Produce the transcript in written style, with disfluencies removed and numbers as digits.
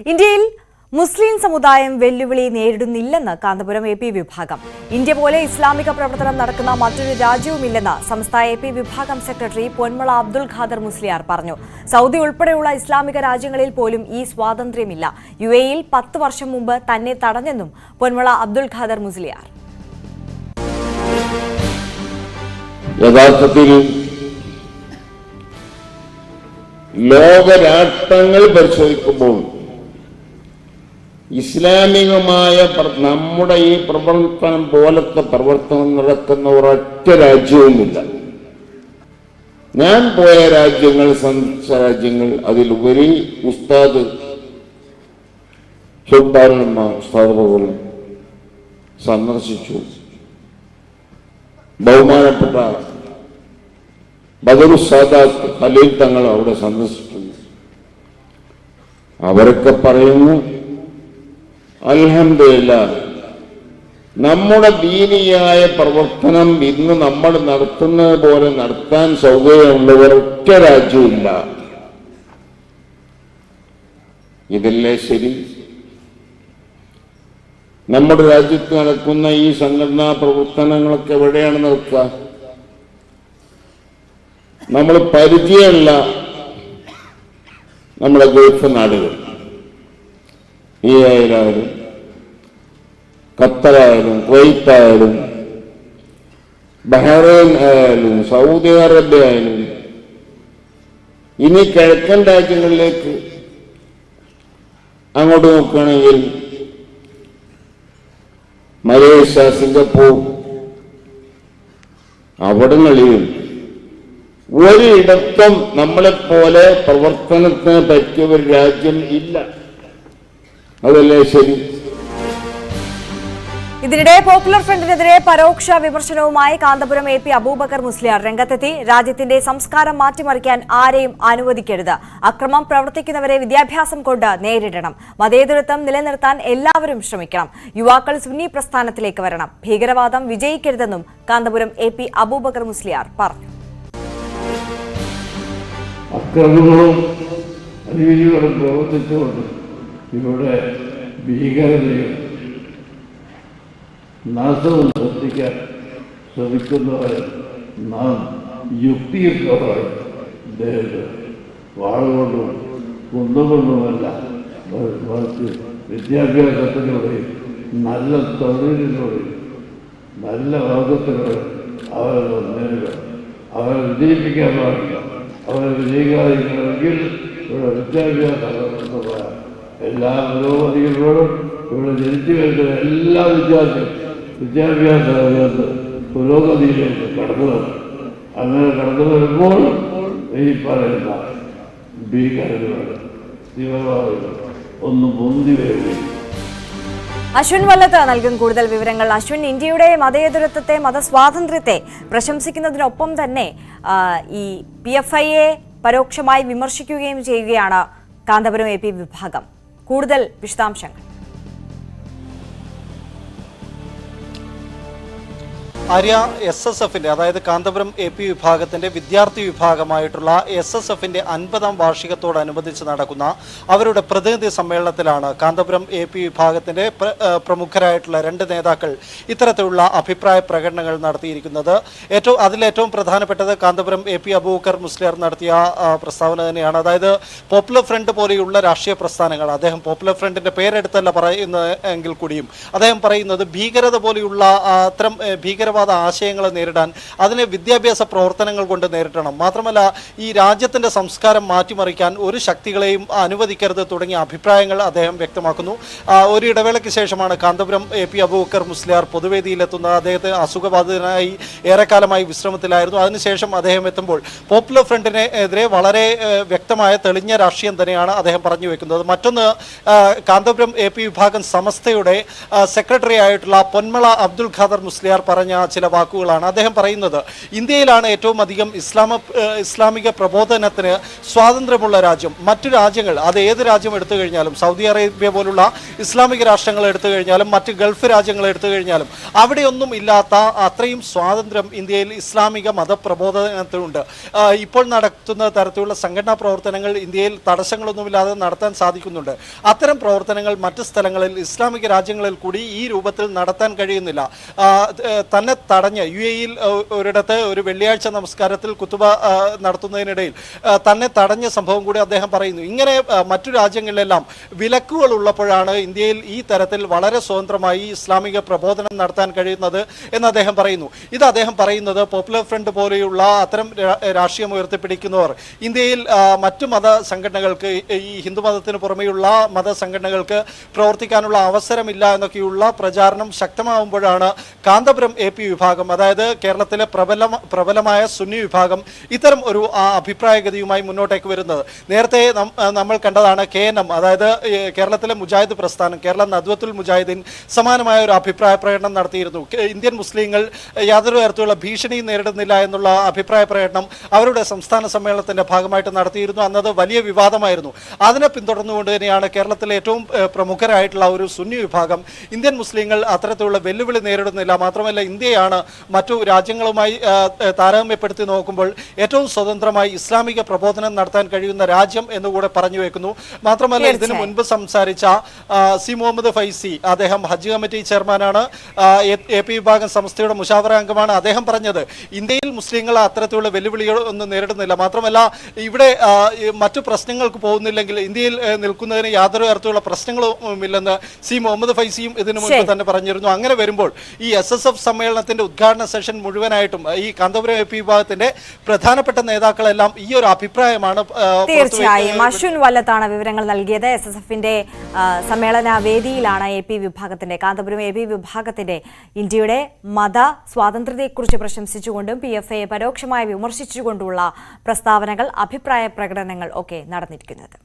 ഇന്ത്യയിൽ മുസ്ലിം സമുദായം വെല്ലുവിളി നേരിടുന്നില്ലെന്ന് കാന്തപുരം എ പി വിഭാഗം. ഇന്ത്യ പോലെ ഇസ്ലാമിക പ്രവർത്തനം നടക്കുന്ന മറ്റൊരു രാജ്യവുമില്ലെന്ന് സംസ്ഥാന എ പി വിഭാഗം സെക്രട്ടറി പൊന്മള അബ്ദുൽ ഖാദർ മുസ്ലിയാർ പറഞ്ഞു. സൗദി ഉൾപ്പെടെയുള്ള ഇസ്ലാമിക രാജ്യങ്ങളിൽ പോലും ഈ സ്വാതന്ത്ര്യമില്ല. UAE-യിൽ 10 വർഷം മുമ്പ് തന്നെ തടഞ്ഞെന്നും പൊന്മള അബ്ദുൽ ഖാദർ മുസ്ലിയാർ. യഥാർത്ഥത്തിൽ ലോകരാഷ്ട്രങ്ങൾ പരിശോധിക്കുമ്പോൾ ഇസ്ലാമികമായ നമ്മുടെ ഈ പ്രവർത്തനം പോലത്തെ പ്രവർത്തനം നടത്തുന്ന ഒരൊറ്റ രാജ്യവുമില്ല. ഞാൻ പോയ രാജ്യങ്ങൾ, സന്ദർശിച്ച രാജ്യങ്ങൾ, അതിലുപരി ഉസ്താദ് ഉസ്താദ് സന്ദർശിച്ചു. ബഹുമാനപ്പെട്ട ബദറു സാദാത്ത് ഖലീൽ തങ്ങൾ അവിടെ സന്ദർശിച്ചു. അവരൊക്കെ പറയുന്നു, അൽഹംദുലില്ലാഹ്, നമ്മുടെ ദീനിയായ പ്രവർത്തനം ഇന്ന് നമ്മൾ നടത്തുന്നത് പോലെ നടത്താൻ സൗകര്യമുള്ളവർ ഒറ്റ രാജ്യമില്ല. ഇതല്ലേ ശരി? നമ്മുടെ രാജ്യത്ത് നടക്കുന്ന ഈ സംഘടനാ പ്രവർത്തനങ്ങളൊക്കെ എവിടെയാണ് നടക്കുക? നമ്മൾ പരിചയമുള്ള നമ്മുടെ ഗൾഫ് നാടുകൾ, ആയാലും ഖത്തറായാലും കുവൈത്തായാലും ബഹ്റൈൻ ആയാലും സൗദി അറേബ്യ ആയാലും, ഇനി കിഴക്കൻ രാജ്യങ്ങളിലേക്ക് അങ്ങോട്ട് നോക്കുകയാണെങ്കിൽ മലേഷ്യ, സിംഗപ്പൂർ, അവിടങ്ങളിലും ഒരിടത്തും നമ്മളെപ്പോലെ പ്രവർത്തനത്തിന് പറ്റിയ ഒരു രാജ്യം ഇല്ല. അതല്ലേ ശരി? ഇതിനിടെ പോപ്പുലർ ഫ്രണ്ടിനെതിരെ പരോക്ഷ വിമർശനവുമായി കാന്തപുരം എ പി അബൂബക്കർ മുസ്ലിയാർ രംഗത്തെത്തി. രാജ്യത്തിന്റെ സംസ്കാരം മാറ്റിമറിക്കാൻ ആരെയും അനുവദിക്കരുത്. അക്രമം പ്രവർത്തിക്കുന്നവരെ വിദ്യാഭ്യാസം കൊണ്ട് നേരിടണം. മതേതരത്വം നിലനിർത്താൻ എല്ലാവരും ശ്രമിക്കണം. യുവാക്കൾ സുന്നി പ്രസ്ഥാനത്തിലേക്ക് വരണം. ഭീകരവാദം വിജയിക്കരുതെന്നും കാന്തപുരം എ പി അബൂബക്കർ മുസ്ലിയാർ പറഞ്ഞു. അക്രമങ്ങളും അനീതികളും പ്രവർത്തിച്ചുകൊണ്ട് ഇവിടെ ഭീകരതയും നാശവും സൃഷ്ടിക്കാൻ ശ്രമിക്കുന്നവരെ നാം യുക്തിയുക്തമായി ഇദ്ദേഹത്തെ വാളുകൊണ്ടും കുന്നുകൊണ്ടുമല്ല, മറിച്ച് വിദ്യാഭ്യാസത്തിലൂടെയും നല്ല തൊഴിലിലൂടെയും നല്ല വർഗത്തിലൂടെ അവരെ നേരിടണം. അവരെ വിജയിപ്പിക്കാൻ പാടില്ല. അവരെ വിജയിക്കാതിരിക്കണമെങ്കിൽ ഇവിടെ വിദ്യാഭ്യാസ എല്ലാ പുരോഗതികളോടും ഇവിടെ ജനിച്ചു വരുന്ന എല്ലാ വിദ്യാഭ്യാസ രംഗത്ത് പുരോഗതിയിലേക്ക് കടന്നു വരണം. അങ്ങനെ കടന്നു വരുമ്പോൾ ഈ പറയുന്ന ഭീകരതകൾ, തീവ്രവാദികൾ ഒന്ന് പൊന്തി വരികയും. അശ്വിൻ വല്ലത്ത് നൽകും കൂടുതൽ വിവരങ്ങൾ. അശ്വിൻ, ഇന്ത്യയുടെ മതേതരത്വത്തെ, മതസ്വാതന്ത്ര്യത്തെ പ്രശംസിക്കുന്നതിനൊപ്പം തന്നെ ഈ PFIയെ പരോക്ഷമായി വിമർശിക്കുകയും ചെയ്യുകയാണ് കാന്തപുരം എ പി വിഭാഗം. കൂടുതൽ വിശദാംശങ്ങൾ. ആര്യ, SSFന്റെ, അതായത് കാന്തപുരം എ പി വിഭാഗത്തിന്റെ വിദ്യാർത്ഥി വിഭാഗമായിട്ടുള്ള SSFന്റെ 50ാം വാർഷികത്തോടനുബന്ധിച്ച് നടക്കുന്ന അവരുടെ പ്രതിനിധി സമ്മേളനത്തിലാണ് കാന്തപുരം എ പി വിഭാഗത്തിന്റെ പ്രമുഖരായിട്ടുള്ള 2 നേതാക്കൾ ഇത്തരത്തിലുള്ള അഭിപ്രായ പ്രകടനങ്ങൾ നടത്തിയിരിക്കുന്നത്. അതിലേറ്റവും പ്രധാനപ്പെട്ടത് കാന്തപുരം എ പി അബൂബക്കർ മുസ്ലിയാർ നടത്തിയ പ്രസ്താവന തന്നെയാണ്. അതായത് പോപ്പുലർ ഫ്രണ്ട് പോലെയുള്ള രാഷ്ട്രീയ പ്രസ്ഥാനങ്ങൾ, അദ്ദേഹം പോപ്പുലർ ഫ്രണ്ടിന്റെ പേരെടുത്തല്ല പറയുന്നത് എങ്കിൽ കൂടിയും അദ്ദേഹം പറയുന്നത് ഭീകരത പോലെയുള്ള അത്തരം ഭീകരവാദ ആശയങ്ങളെ നേരിടാൻ അതിനെ വിദ്യാഭ്യാസ പ്രവർത്തനങ്ങൾ കൊണ്ട് നേരിടണം. മാത്രമല്ല, ഈ രാജ്യത്തിന്റെ സംസ്കാരം മാറ്റിമറിക്കാൻ ഒരു ശക്തികളെയും അനുവദിക്കരുത് തുടങ്ങിയ അഭിപ്രായങ്ങൾ അദ്ദേഹം വ്യക്തമാക്കുന്നു. ഒരു ഇടവേളയ്ക്ക് ശേഷമാണ് കാന്തപുരം എ പി അബൂബക്കർ മുസ്ലിയാർ പൊതുവേദിയിലെത്തുന്നത്. അദ്ദേഹത്തെ അസുഖബാധിതനായി ഏറെക്കാലമായി വിശ്രമത്തിലായിരുന്നു. അതിനുശേഷം അദ്ദേഹം എത്തുമ്പോൾ പോപ്പുലർ ഫ്രണ്ടിനെതിരെ വളരെ വ്യക്തമായ തെളിഞ്ഞ രാഷ്ട്രീയം തന്നെയാണ് അദ്ദേഹം പറഞ്ഞു വെക്കുന്നത്. മറ്റൊന്ന്, കാന്തപുരം എ പി വിഭാഗം സമസ്തയുടെ സെക്രട്ടറി ആയിട്ടുള്ള പൊന്മള അബ്ദുൽ ഖാദർ മുസ്ലിയാർ പറഞ്ഞ ചില വാക്കുകളാണ്. അദ്ദേഹം പറയുന്നത് ഇന്ത്യയിലാണ് ഏറ്റവും അധികം ഇസ്ലാമിക പ്രബോധനത്തിന് സ്വാതന്ത്ര്യമുള്ള രാജ്യം. മറ്റു രാജ്യങ്ങൾ, അത് ഏത് രാജ്യം എടുത്തു കഴിഞ്ഞാലും, സൗദി അറേബ്യ പോലുള്ള ഇസ്ലാമിക രാഷ്ട്രങ്ങൾ എടുത്തു കഴിഞ്ഞാലും മറ്റ് ഗൾഫ് രാജ്യങ്ങൾ എടുത്തു കഴിഞ്ഞാലും അവിടെയൊന്നും ഇല്ലാത്ത അത്രയും സ്വാതന്ത്ര്യം ഇന്ത്യയിൽ ഇസ്ലാമിക മതപ്രബോധനത്തിനുണ്ട്. ഇപ്പോൾ നടത്തുന്ന തരത്തിലുള്ള സംഘടനാ പ്രവർത്തനങ്ങൾ ഇന്ത്യയിൽ തടസ്സങ്ങളൊന്നുമില്ലാതെ നടത്താൻ സാധിക്കുന്നുണ്ട്. അത്തരം പ്രവർത്തനങ്ങൾ മറ്റ് സ്ഥലങ്ങളിൽ ഇസ്ലാമിക രാജ്യങ്ങളിൽ കൂടി ഈ രൂപത്തിൽ നടത്താൻ കഴിയുന്നില്ല. തന്നെ തടഞ്ഞ് UAE-യിൽ ഒരിടത്ത് ഒരു വെള്ളിയാഴ്ച നമസ്കാരത്തിൽ കുത്തുബ നടത്തുന്നതിനിടയിൽ തന്നെ തടഞ്ഞ സംഭവം കൂടി അദ്ദേഹം പറയുന്നു. ഇങ്ങനെ മറ്റു രാജ്യങ്ങളിലെല്ലാം വിലക്കുകൾ ഉള്ളപ്പോഴാണ് ഇന്ത്യയിൽ ഈ തരത്തിൽ വളരെ സ്വതന്ത്രമായി ഇസ്ലാമിക പ്രബോധനം നടത്താൻ കഴിയുന്നത് എന്ന് അദ്ദേഹം പറയുന്നു. ഇത് അദ്ദേഹം പറയുന്നത് പോപ്പുലർ ഫ്രണ്ട് പോലെയുള്ള അത്തരം രാഷ്ട്രീയം ഉയർത്തിപ്പിടിക്കുന്നവർ ഇന്ത്യയിൽ മറ്റു മത സംഘടനകൾക്ക്, ഈ ഹിന്ദുമതത്തിന് പുറമെയുള്ള മതസംഘടനകൾക്ക് പ്രവർത്തിക്കാനുള്ള അവസരമില്ല എന്നൊക്കെയുള്ള പ്രചാരണം ശക്തമാവുമ്പോഴാണ് കാന്തപുരം AP വിഭാഗം, അതായത് കേരളത്തിലെ പ്രബലമായ സുന്നി വിഭാഗം ഇത്തരം ഒരു അഭിപ്രായഗതിയുമായി മുന്നോട്ടേക്ക് വരുന്നത്. നേരത്തെ നമ്മൾ കണ്ടതാണ് KNM, അതായത് കേരളത്തിലെ മുജാഹിദ് പ്രസ്ഥാനം, കേരള നദ്വത്തുൽ മുജാഹിദീൻ സമാനമായ ഒരു അഭിപ്രായ പ്രകടനം നടത്തിയിരുന്നു. ഇന്ത്യൻ മുസ്ലിങ്ങൾ യാതൊരു തരത്തിലുള്ള ഭീഷണിയും നേരിടുന്നില്ല എന്നുള്ള അഭിപ്രായ പ്രകടനം അവരുടെ സംസ്ഥാന സമ്മേളനത്തിന്റെ ഭാഗമായിട്ട് നടത്തിയിരുന്നു. അന്നത് വലിയ വിവാദമായിരുന്നു. അതിനെ പിന്തുടർന്നുകൊണ്ട് തന്നെയാണ് കേരളത്തിലെ ഏറ്റവും പ്രമുഖരായിട്ടുള്ള ഒരു സുന്നി വിഭാഗം ഇന്ത്യൻ മുസ്ലിങ്ങൾ അത്തരത്തിലുള്ള വെല്ലുവിളി നേരിടുന്നില്ല, മാത്രമല്ല ഇന്ത്യയാണ് മറ്റു രാജ്യങ്ങളുമായി താരതമ്യപ്പെടുത്തി നോക്കുമ്പോൾ ഏറ്റവും സ്വതന്ത്രമായി ഇസ്ലാമിക പ്രബോധനം നടത്താൻ കഴിയുന്ന രാജ്യം എന്നുകൂടെ പറഞ്ഞു വെക്കുന്നു. മാത്രമല്ല ഇതിനു മുൻപ് സംസാരിച്ച സി മുഹമ്മദ് ഫൈസി, അദ്ദേഹം ഹജ്ജ് കമ്മിറ്റി ചെയർമാനാണ്, AP വിഭാഗം സംസ്ഥയുടെ മുഷാവറ അംഗമാണ്. അദ്ദേഹം പറഞ്ഞത് ഇന്ത്യയിൽ മുസ്ലിങ്ങൾ അത്തരത്തിലുള്ള വെല്ലുവിളികൾ ഒന്നും നേരിടുന്നില്ല, മാത്രമല്ല ഇവിടെ മറ്റു പ്രശ്നങ്ങൾക്ക് പോകുന്നില്ലെങ്കിൽ ഇന്ത്യയിൽ നിൽക്കുന്നതിന് യാതൊരു തരത്തിലുള്ള പ്രശ്നങ്ങളും ഇല്ലെന്ന് സി മുഹമ്മദ് ഫൈസിയും ഇതിനു മുൻപ് തന്നെ പറഞ്ഞിരുന്നു. അങ്ങനെ വരുമ്പോൾ ഈ SSF സമ്മേളനത്തിന്റെ ഉദ്ഘാടന സെഷൻ മുഴുവനായിട്ടും ഈ കാന്തപുരം AP വിഭാഗത്തിന്റെ പ്രധാനപ്പെട്ട നേതാക്കളെല്ലാം ഈ ഒരു അഭിപ്രായമാണ്. തീർച്ചയായും അശ്വിൻ വല്ലത്താണ് വിവരങ്ങൾ നൽകിയത്. SSF-ന്റെ സമ്മേളന വേദിയിലാണ് AP വിഭാഗത്തിന്റെ, കാന്തപുരം AP വിഭാഗത്തിന്റെ ഇന്ത്യയുടെ മത സ്വാതന്ത്ര്യത്തെക്കുറിച്ച് പ്രശംസിച്ചുകൊണ്ടും PFA പരോക്ഷമായി വിമർശിച്ചുകൊണ്ടുള്ള പ്രസ്താവനകൾ, അഭിപ്രായ പ്രകടനങ്ങൾ ഒക്കെ നടന്നിരിക്കുന്നത്.